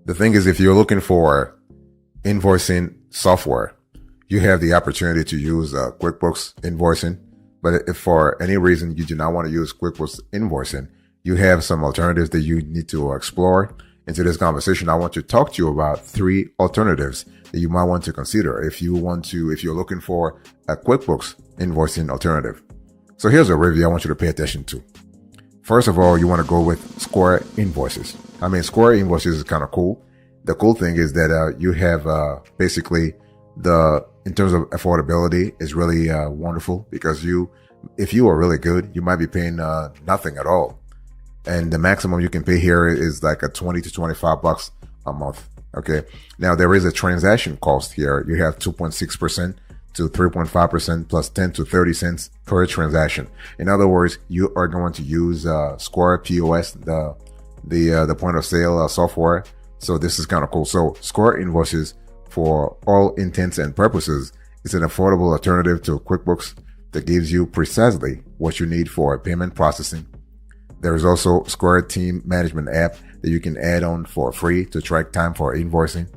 The thing is, if you're looking for invoicing software, you have the opportunity to use QuickBooks Invoicing. But if for any reason you do not want to use QuickBooks Invoicing, you have some alternatives that you need to explore. Into this conversation, I want to talk to you about 3 alternatives that you might want to consider if you're looking for a QuickBooks Invoicing alternative. So here's a review I want you to pay attention to. First of all, you want to go with Square Invoices. Square Invoices is kind of cool. The cool thing is that you have basically in terms of affordability, is really wonderful because if you are really good, you might be paying nothing at all. And the maximum you can pay here is like a 20 to 25 bucks a month. Okay. Now there is a transaction cost here. You have 2.6% to 3.5% plus 10 to 30 cents per transaction. In other words, you are going to use Square POS, the point of sale software. So this is kind of cool. So Square Invoices, for all intents and purposes, is an affordable alternative to QuickBooks that gives you precisely what you need for payment processing. There is also Square Team Management app that you can add on for free to track time for invoicing.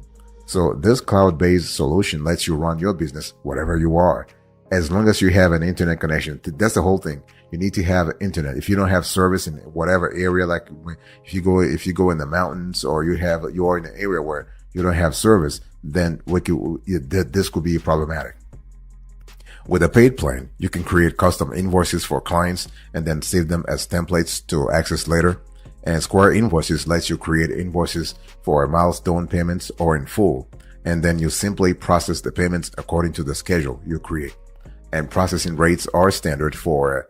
So this cloud-based solution lets you run your business wherever you are, as long as you have an internet connection. That's the whole thing. You need to have internet. If you don't have service in whatever area, like if you go in the mountains or you are in an area where you don't have service, then this could be problematic. With a paid plan, you can create custom invoices for clients and then save them as templates to access later. And Square Invoices lets you create invoices for milestone payments or in full. And then you simply process the payments according to the schedule you create. And processing rates are standard for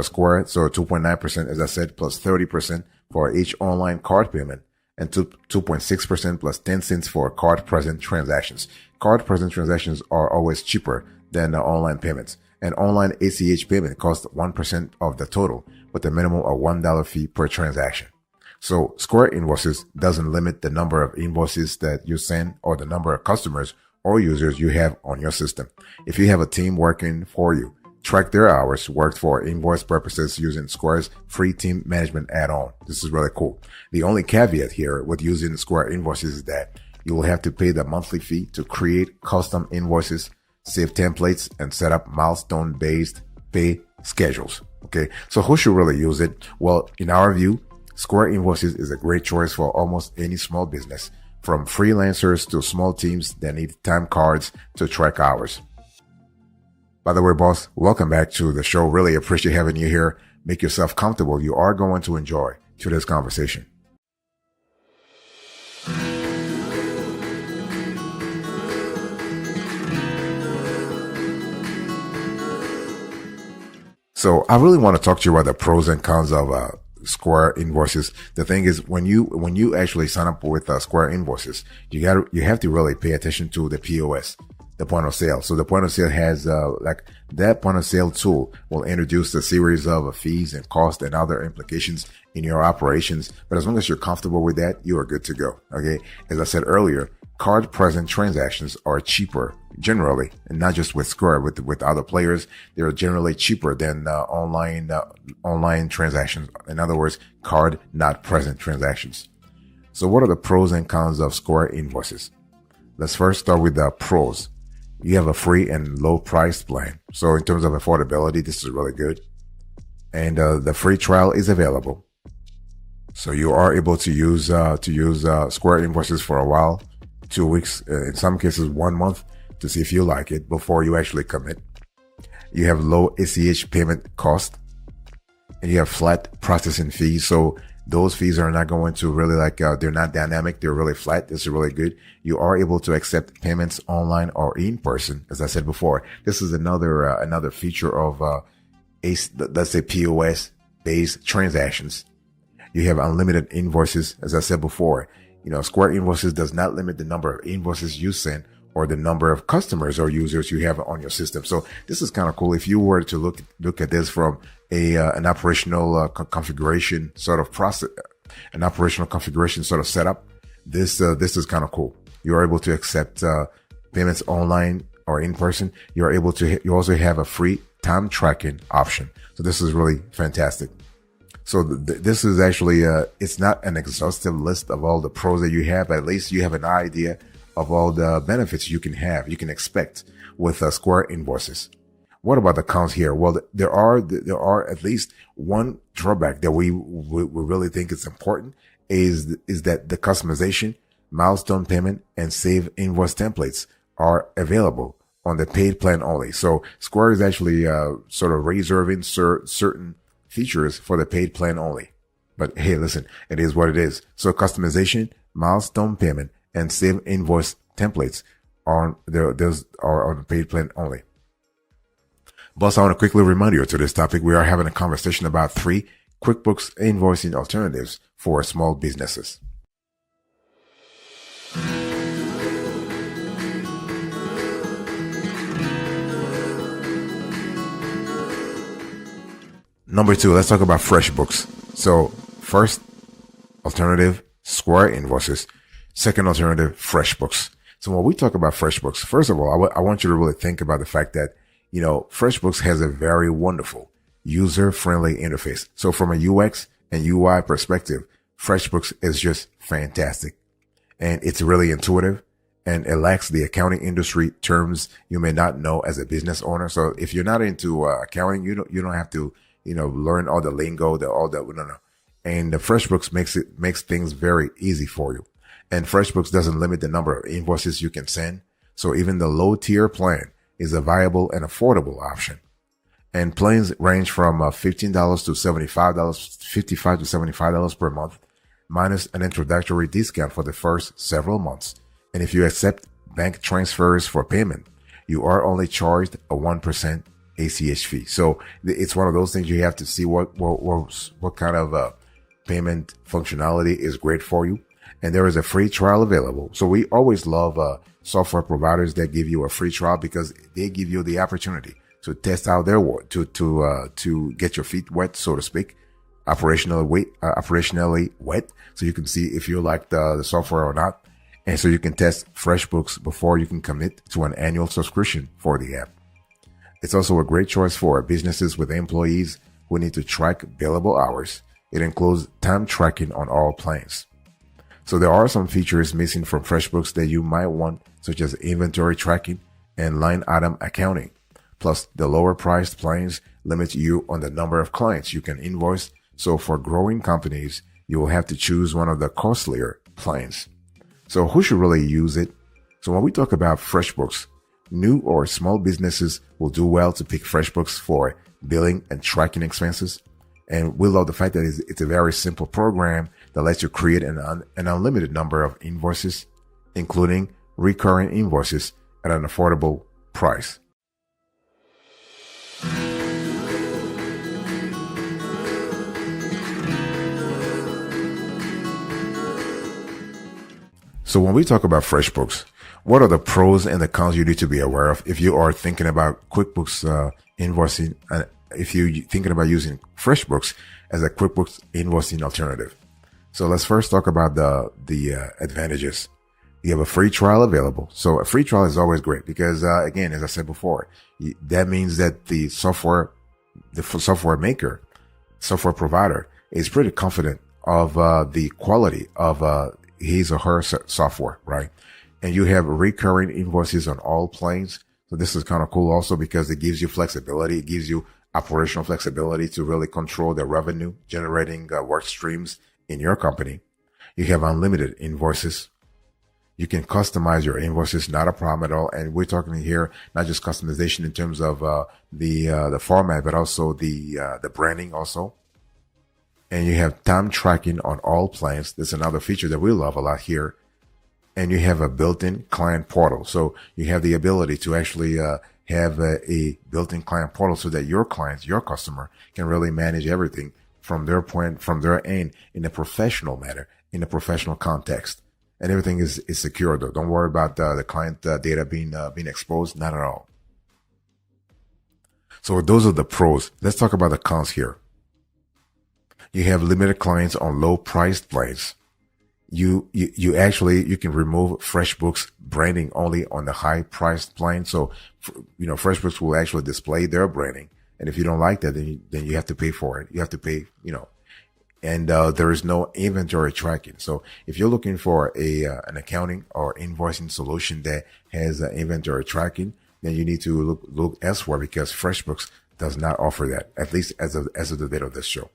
Square. So 2.9%, as I said, plus 30% for each online card payment, and 2.6% plus 10 cents for card present transactions. Card present transactions are always cheaper than the online payments. An online ACH payment costs 1% of the total with a minimum of $1 fee per transaction. So Square Invoices doesn't limit the number of invoices that you send or the number of customers or users you have on your system. If you have a team working for you, track their hours worked for invoice purposes using Square's free team management add-on. This is really cool. The only caveat here with using Square Invoices is that you will have to pay the monthly fee to create custom invoices, save templates, and set up milestone-based pay schedules. Okay, so who should really use it? Well, in our view, Square Invoices is a great choice for almost any small business, from freelancers to small teams that need time cards to track hours. By the way, boss, welcome back to the show. Really appreciate having you here. Make yourself comfortable. You are going to enjoy today's conversation. So I really want to talk to you about the pros and cons of Square Invoices. The thing is, when you actually sign up with Square Invoices, you have to really pay attention to the POS, the point of sale. So the point of sale has that point of sale tool will introduce a series of fees and costs and other implications in your operations. But as long as you're comfortable with that, you are good to go. Okay. As I said earlier, card present transactions are cheaper generally, and not just with Square, with other players. They're generally cheaper than online transactions. In other words, card not present transactions. So what are the pros and cons of Square Invoices? Let's first start with the pros. You have a free and low price plan. So in terms of affordability, this is really good. And the free trial is available. So you are able to use Square Invoices for a while, 2 weeks, in some cases 1 month, to see if you like it before you actually commit. You have low ACH payment cost, and you have flat processing fees. So those fees are not going to really they're not dynamic. They're really flat. This is really good. You are able to accept payments online or in person. As I said before, this is another feature of, let's say POS based transactions. You have unlimited invoices. As I said before, Square Invoices does not limit the number of invoices you send or the number of customers or users you have on your system. So this is kind of cool. If you were to look at this from an operational configuration sort of process, an operational configuration sort of setup, this is kind of cool. You are able to accept payments online or in person. You also have a free time tracking option. So this is really fantastic. So this is actually, it's not an exhaustive list of all the pros that you have, but at least you have an idea of all the benefits you can have, you can expect with Square Invoices. What about the cons here? Well, there are at least one drawback that we really think is important is that the customization, milestone payment, and save invoice templates are available on the paid plan only. So Square is actually sort of reserving certain features for the paid plan only. But hey, listen, it is what it is. So customization, milestone payment, and save invoice templates those are on the paid plan only. Boss, I want to quickly remind you to this topic. We are having a conversation about 3 QuickBooks invoicing alternatives for small businesses. Number 2, let's talk about FreshBooks. So first alternative, Square Invoices. Second alternative, FreshBooks. So when we talk about FreshBooks, first of all, I want you to really think about the fact that, FreshBooks has a very wonderful user-friendly interface. So from a UX and UI perspective, FreshBooks is just fantastic. And it's really intuitive, and it lacks the accounting industry terms you may not know as a business owner. So if you're not into accounting, you don't have to learn all the lingo, no. And the FreshBooks makes things very easy for you. And FreshBooks doesn't limit the number of invoices you can send. So even the low tier plan is a viable and affordable option. And plans range from $15 to $75, $55 to $75 per month, minus an introductory discount for the first several months. And if you accept bank transfers for payment, you are only charged a 1% ACH fee. So it's one of those things you have to see what kind of payment functionality is great for you. And there is a free trial available. So we always love software providers that give you a free trial because they give you the opportunity to test out their work, to get your feet wet, so to speak, operationally wet, so you can see if you like the software or not. And so you can test FreshBooks before you can commit to an annual subscription for the app. It's also a great choice for businesses with employees who need to track billable hours. It includes time tracking on all plans. So there are some features missing from FreshBooks that you might want, such as inventory tracking and line item accounting. Plus, the lower priced plans limit you on the number of clients you can invoice. So for growing companies, you will have to choose one of the costlier plans. So who should really use it? So when we talk about FreshBooks, new or small businesses will do well to pick FreshBooks for billing and tracking expenses. And we love the fact that it's a very simple program that lets you create an unlimited number of invoices, including recurring invoices at an affordable price. So when we talk about FreshBooks, what are the pros and the cons you need to be aware of if you are thinking about QuickBooks invoicing, if you're thinking about using FreshBooks as a QuickBooks invoicing alternative? So let's first talk about the advantages. You have a free trial available. So a free trial is always great because, again, as I said before, that means that the software provider is pretty confident of the quality of his or her software, right? And you have recurring invoices on all planes. So this is kind of cool also because it gives you flexibility. It gives you operational flexibility to really control the revenue generating work streams in your company. You have unlimited invoices. You can customize your invoices, not a problem at all. And we're talking here not just customization in terms of the format, but also the branding also. And you have time tracking on all plans. That's another feature that we love a lot here. And you have a built-in client portal. So you have the ability to actually have a built-in client portal so that your clients, your customer, can really manage everything from their end in a professional manner, in a professional context. And everything is secure though. Don't worry about the client data being exposed. Not at all. So those are the pros. Let's talk about the cons here. You have limited clients on low priced plans. You can remove FreshBooks branding only on the high priced plan. So, FreshBooks will actually display their branding. And if you don't like that, then you have to pay for it. You have to pay, and there is no inventory tracking. So if you're looking for an accounting or invoicing solution that has inventory tracking, then you need to look elsewhere, because FreshBooks does not offer that, at least as of the date of this show.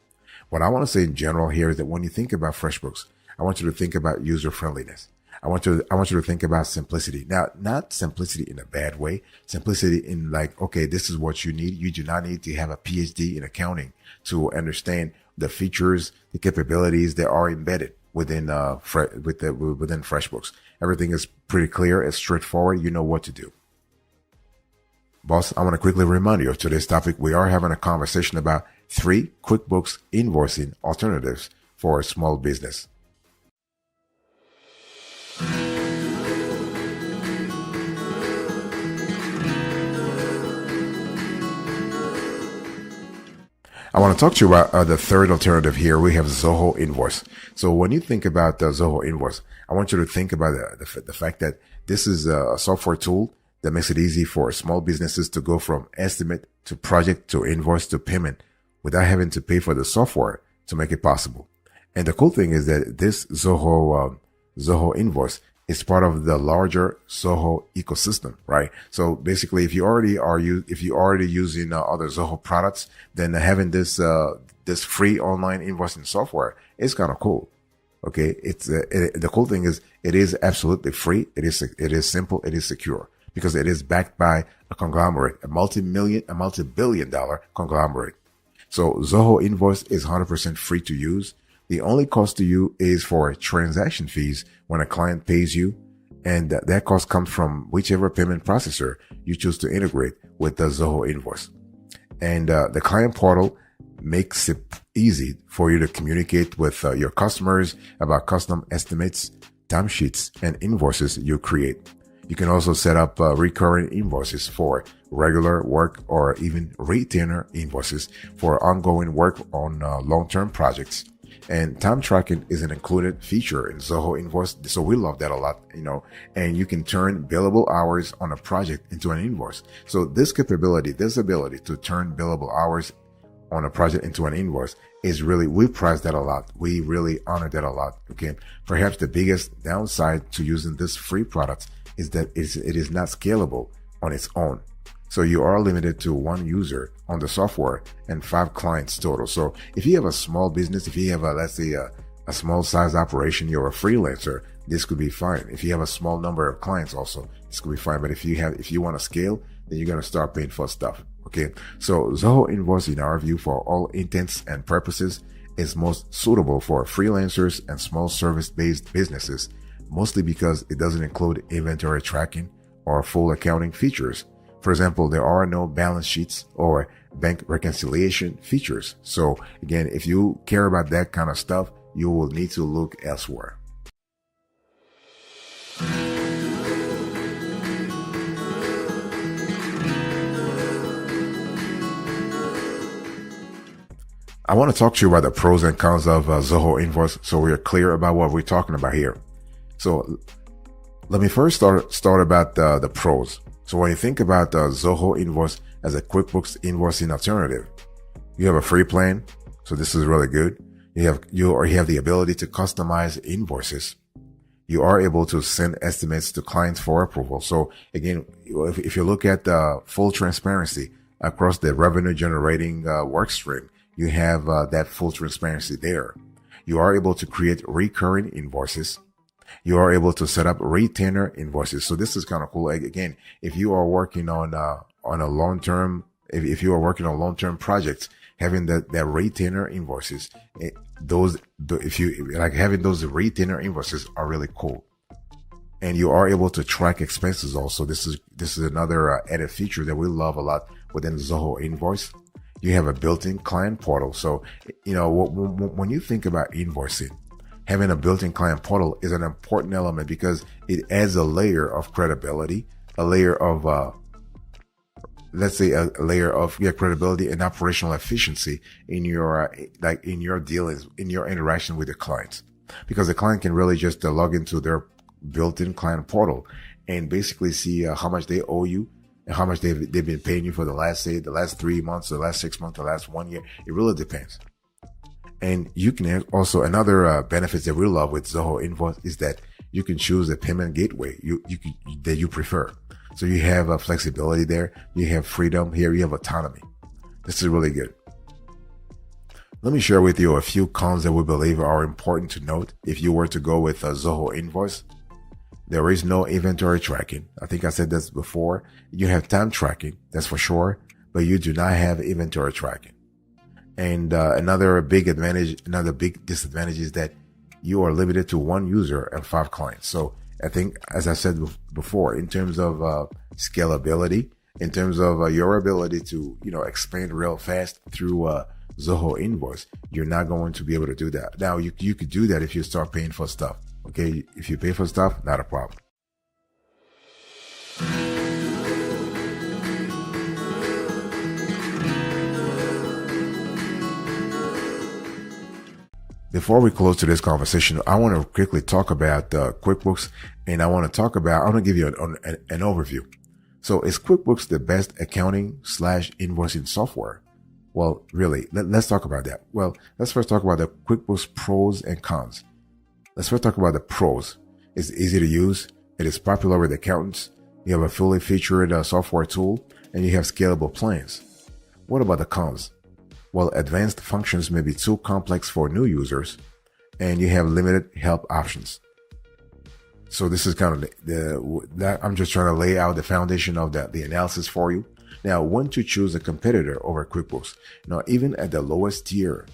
What I want to say in general here is that when you think about FreshBooks, I want you to think about user friendliness. I want you to think about simplicity. Now, not simplicity in a bad way, simplicity in like, okay, this is what you need. You do not need to have a PhD in accounting to understand the features, the capabilities that are embedded within within FreshBooks. Everything is pretty clear. It's straightforward. You know what to do. Boss, I want to quickly remind you of today's topic. We are having a conversation about 3 QuickBooks invoicing alternatives for a small business. I want to talk to you about the third alternative here. We have Zoho Invoice. So when you think about Zoho Invoice, I want you to think about the fact that this is a software tool that makes it easy for small businesses to go from estimate to project to invoice to payment without having to pay for the software to make it possible. And the cool thing is that this Zoho Invoice is part of the larger Zoho ecosystem, right? So basically, if you already using other Zoho products, then having this free online invoicing software is kind of cool. Okay, the cool thing is it is absolutely free. It is simple. It is secure because it is backed by a conglomerate, a multi-billion-dollar conglomerate. So Zoho Invoice is 100% free to use. The only cost to you is for transaction fees when a client pays you. And that cost comes from whichever payment processor you choose to integrate with the Zoho Invoice. And the client portal makes it easy for you to communicate with your customers about custom estimates, timesheets, and invoices you create. You can also set up recurring invoices for regular work or even retainer invoices for ongoing work on long-term projects. And time tracking is an included feature in Zoho Invoice. So we love that a lot, and you can turn billable hours on a project into an invoice. So this ability to turn billable hours on a project into an invoice is really, we prize that a lot. We really honor that a lot. Okay. Perhaps the biggest downside to using this free product is that it is not scalable on its own. So you are limited to 1 user on the software and 5 clients total. So if you have a small business, if you have let's say a small size operation, you're a freelancer, this could be fine. If you have a small number of clients also, this could be fine. But if you want to scale, then you're going to start paying for stuff. Okay. So Zoho Invoice, in our view, for all intents and purposes, is most suitable for freelancers and small service-based businesses, mostly because it doesn't include inventory tracking or full accounting features. For example, there are no balance sheets or bank reconciliation features. So again, if you care about that kind of stuff, you will need to look elsewhere. I want to talk to you about the pros and cons of Zoho Invoice so we are clear about what we're talking about here. So let me first start about the pros. So when you think about Zoho Invoice as a QuickBooks invoicing alternative, you have a free plan. So this is really good. You have the ability to customize invoices. You are able to send estimates to clients for approval. So again, if you look at the full transparency across the revenue generating work stream, you have that full transparency there. You are able to create recurring invoices. You are able to set up retainer invoices. So this is kind of cool. Again, if you are working on a long-term, if you are working on long-term projects, having that retainer invoices, having those retainer invoices are really cool. And you are able to track expenses also. This is another added feature that we love a lot within Zoho Invoice. You have a built-in client portal. So, when you think about invoicing, having a built-in client portal is an important element because it adds a layer of credibility, a layer of credibility and operational efficiency in your dealings, in your interaction with the clients. Because the client can really just log into their built-in client portal and basically see how much they owe you and how much they've been paying you for the last 3 months, the last 6 months, the last 1 year. It really depends. And you can also, another benefits that we love with Zoho Invoice is that you can choose a payment gateway that you prefer. So you have a flexibility there. You have freedom here. You have autonomy. This is really good. Let me share with you a few cons that we believe are important to note if you were to go with a Zoho Invoice. There is no inventory tracking. I think I said this before. You have time tracking, that's for sure, but you do not have inventory tracking. And another big disadvantage is that you are limited to one user and 5 clients. So I think, as I said before, in terms of scalability, in terms of your ability to, expand real fast through Zoho Invoice, you're not going to be able to do that. Now, you could do that if you start paying for stuff. Okay, if you pay for stuff, not a problem. Before we close to this conversation, I want to quickly talk about QuickBooks, and I want to give you an overview. So is QuickBooks the best accounting/invoicing software? Well, really, let's talk about that. Well, let's first talk about the QuickBooks pros and cons. Let's first talk about the pros. It's easy to use. It is popular with accountants. You have a fully featured software tool, and you have scalable plans. What about the cons? Well, advanced functions may be too complex for new users, and you have limited help options. So this is kind of that I'm just trying to lay out the foundation of the analysis for you. Now, when to choose a competitor over QuickBooks? Now, even at the lowest tier,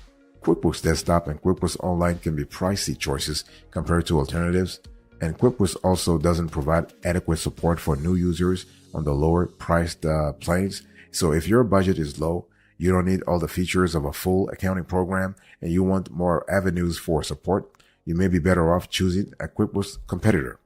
QuickBooks Desktop and QuickBooks Online can be pricey choices compared to alternatives, and QuickBooks also doesn't provide adequate support for new users on the lower priced plans. So if your budget is low, you don't need all the features of a full accounting program, and you want more avenues for support, you may be better off choosing a QuickBooks competitor.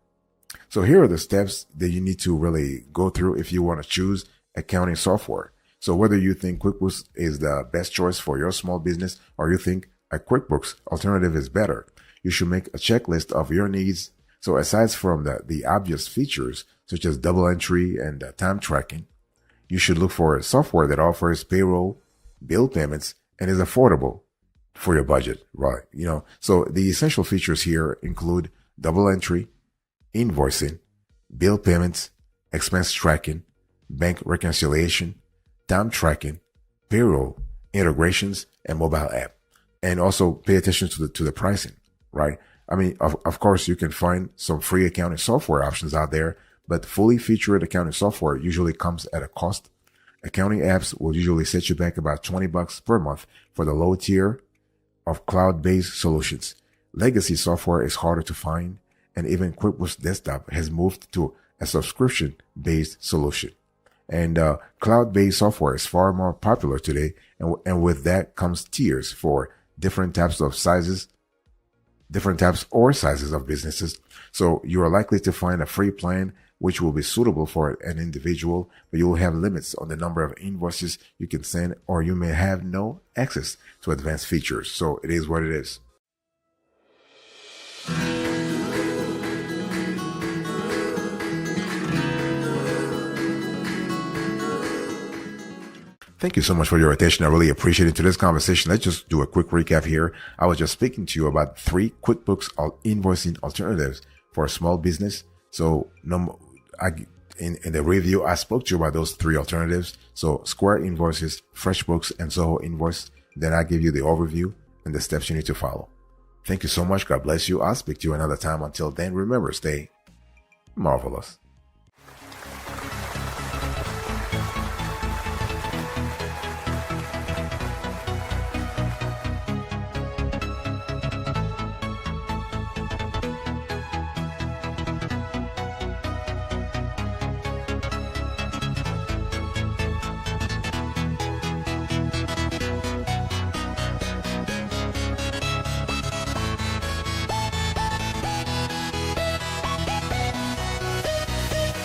So here are the steps that you need to really go through if you want to choose accounting software. So whether you think QuickBooks is the best choice for your small business or you think a QuickBooks alternative is better, you should make a checklist of your needs. So aside from the obvious features such as double entry and time tracking, you should look for a software that offers payroll, bill payments, and is affordable for your budget, right? So the essential features here include double entry, invoicing, bill payments, expense tracking, bank reconciliation, time tracking, payroll, integrations, and mobile app. And also pay attention to the pricing, right? I mean, of course, you can find some free accounting software options out there, but fully featured accounting software usually comes at a cost. Accounting apps will usually set you back about $20 per month for the low tier of cloud-based solutions. Legacy software is harder to find, and even QuickBooks Desktop has moved to a subscription-based solution. And cloud-based software is far more popular today, and with that comes tiers for different types or sizes of businesses. So you are likely to find a free plan which will be suitable for an individual, but you will have limits on the number of invoices you can send, or you may have no access to advanced features. So it is what it is. Thank you so much for your attention. I really appreciate it. To this conversation, let's just do a quick recap here. I was just speaking to you about 3 QuickBooks invoicing alternatives for a small business. So in the review, I spoke to you about those 3 alternatives. So Square Invoices, FreshBooks, and Zoho Invoice. Then I give you the overview and the steps you need to follow. Thank you so much. God bless you. I'll speak to you another time. Until then, remember, stay marvelous.